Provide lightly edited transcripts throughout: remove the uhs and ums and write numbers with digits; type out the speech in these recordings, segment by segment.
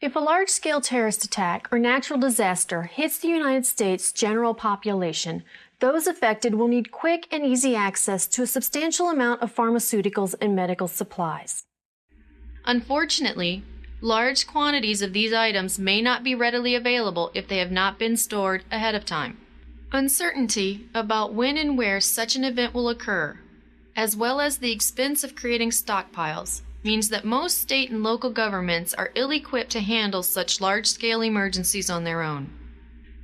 If a large-scale terrorist attack or natural disaster hits the United States general population, those affected will need quick and easy access to a substantial amount of pharmaceuticals and medical supplies. Unfortunately, large quantities of these items may not be readily available if they have not been stored ahead of time. Uncertainty about when and where such an event will occur, as well as the expense of creating stockpiles, means that most state and local governments are ill-equipped to handle such large-scale emergencies on their own.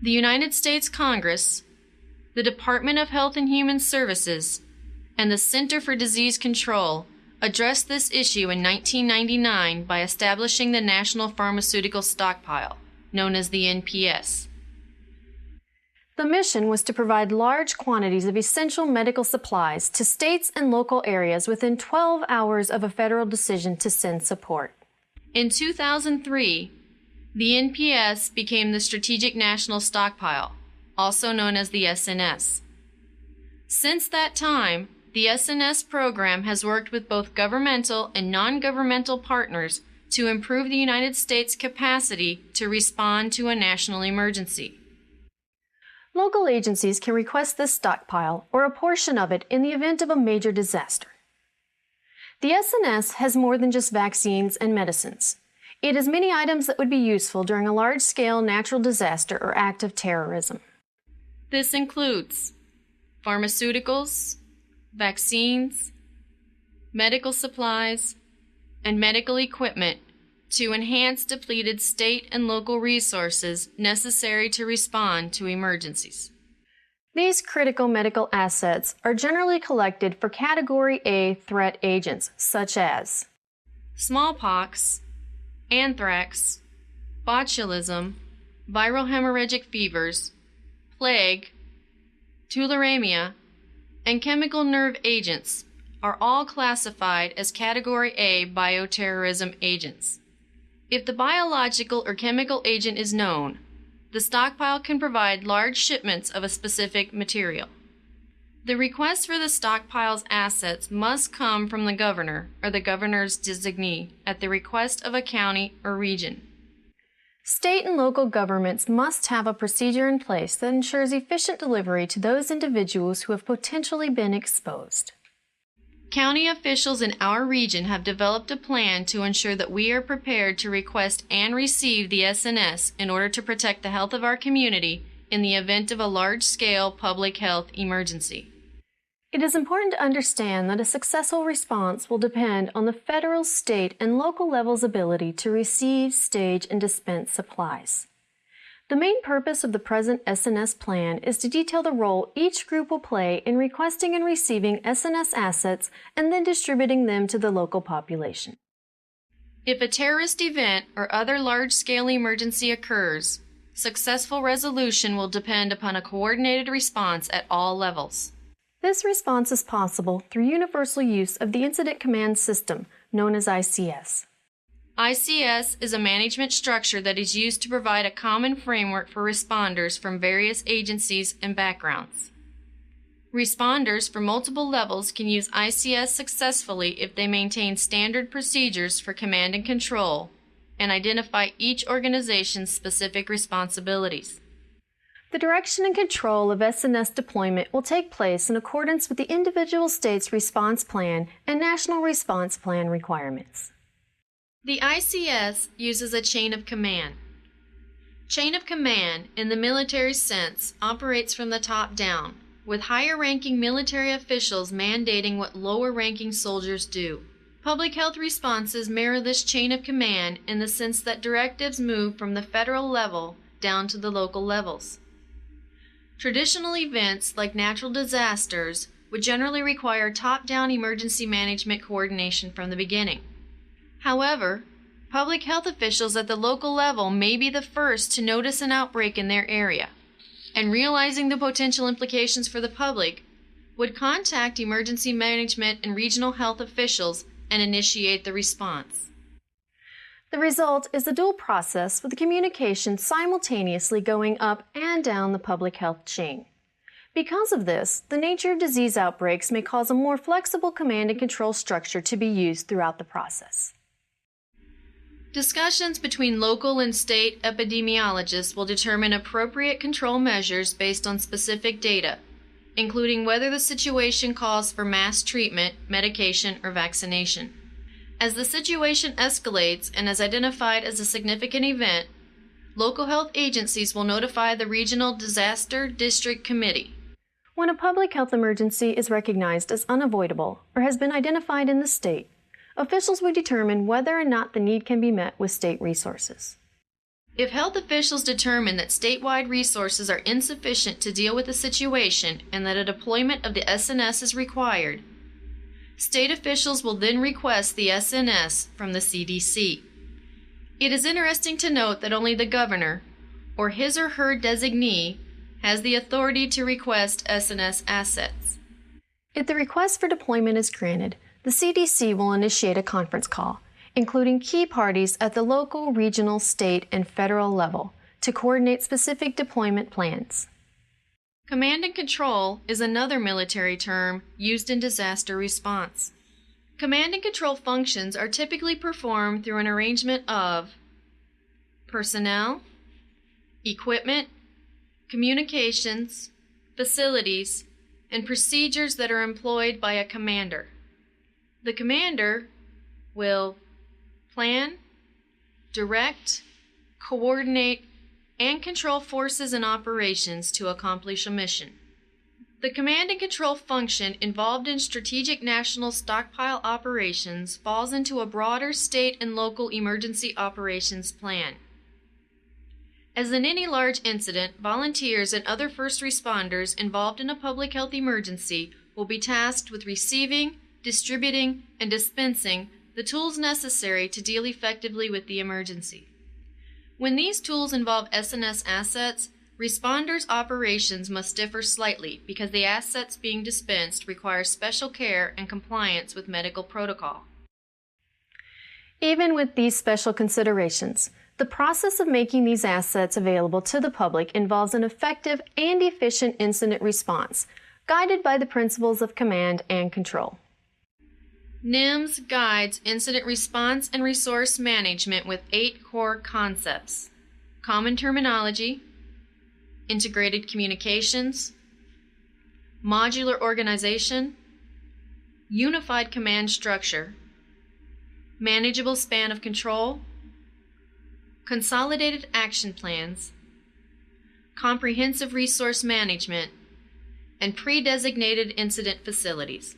The United States Congress, the Department of Health and Human Services, and the Center for Disease Control addressed this issue in 1999 by establishing the National Pharmaceutical Stockpile, known as the NPS. The mission was to provide large quantities of essential medical supplies to states and local areas within 12 hours of a federal decision to send support. In 2003, the NPS became the Strategic National Stockpile, also known as the SNS. Since that time, the SNS program has worked with both governmental and non-governmental partners to improve the United States' capacity to respond to a national emergency. Local agencies can request this stockpile or a portion of it in the event of a major disaster. The SNS has more than just vaccines and medicines. It has many items that would be useful during a large-scale natural disaster or act of terrorism. This includes pharmaceuticals, vaccines, medical supplies, and medical equipment to enhance depleted state and local resources necessary to respond to emergencies. These critical medical assets are generally collected for Category A threat agents such as smallpox, anthrax, botulism, viral hemorrhagic fevers, plague, tularemia, and chemical nerve agents are all classified as Category A bioterrorism agents. If the biological or chemical agent is known, the stockpile can provide large shipments of a specific material. The request for the stockpile's assets must come from the governor or the governor's designee at the request of a county or region. State and local governments must have a procedure in place that ensures efficient delivery to those individuals who have potentially been exposed. County officials in our region have developed a plan to ensure that we are prepared to request and receive the SNS in order to protect the health of our community in the event of a large-scale public health emergency. It is important to understand that a successful response will depend on the federal, state, and local levels' ability to receive, stage, and dispense supplies. The main purpose of the present SNS plan is to detail the role each group will play in requesting and receiving SNS assets and then distributing them to the local population. If a terrorist event or other large-scale emergency occurs, successful resolution will depend upon a coordinated response at all levels. This response is possible through universal use of the Incident Command System, known as ICS. ICS is a management structure that is used to provide a common framework for responders from various agencies and backgrounds. Responders for multiple levels can use ICS successfully if they maintain standard procedures for command and control and identify each organization's specific responsibilities. The direction and control of SNS deployment will take place in accordance with the individual state's response plan and national response plan requirements. The ICS uses a chain of command. Chain of command, in the military sense, operates from the top down, with higher-ranking military officials mandating what lower-ranking soldiers do. Public health responses mirror this chain of command in the sense that directives move from the federal level down to the local levels. Traditional events like natural disasters would generally require top-down emergency management coordination from the beginning. However, public health officials at the local level may be the first to notice an outbreak in their area, and realizing the potential implications for the public, would contact emergency management and regional health officials and initiate the response. The result is a dual process with the communication simultaneously going up and down the public health chain. Because of this, the nature of disease outbreaks may cause a more flexible command and control structure to be used throughout the process. Discussions between local and state epidemiologists will determine appropriate control measures based on specific data, including whether the situation calls for mass treatment, medication, or vaccination. As the situation escalates and is identified as a significant event, local health agencies will notify the Regional Disaster District Committee. When a public health emergency is recognized as unavoidable or has been identified in the state, officials will determine whether or not the need can be met with state resources. If health officials determine that statewide resources are insufficient to deal with the situation and that a deployment of the SNS is required, state officials will then request the SNS from the CDC. It is interesting to note that only the governor, or his or her designee, has the authority to request SNS assets. If the request for deployment is granted, the CDC will initiate a conference call, including key parties at the local, regional, state, and federal level to coordinate specific deployment plans. Command and control is another military term used in disaster response. Command and control functions are typically performed through an arrangement of personnel, equipment, communications, facilities, and procedures that are employed by a commander. The commander will plan, direct, coordinate, and control forces and operations to accomplish a mission. The command and control function involved in strategic national stockpile operations falls into a broader state and local emergency operations plan. As in any large incident, volunteers and other first responders involved in a public health emergency will be tasked with receiving, distributing, and dispensing the tools necessary to deal effectively with the emergency. When these tools involve SNS assets, responders' operations must differ slightly because the assets being dispensed require special care and compliance with medical protocol. Even with these special considerations, the process of making these assets available to the public involves an effective and efficient incident response, guided by the principles of command and control. NIMS guides incident response and resource management with 8 core concepts: common terminology, integrated communications, modular organization, unified command structure, manageable span of control, consolidated action plans, comprehensive resource management, and pre-designated incident facilities.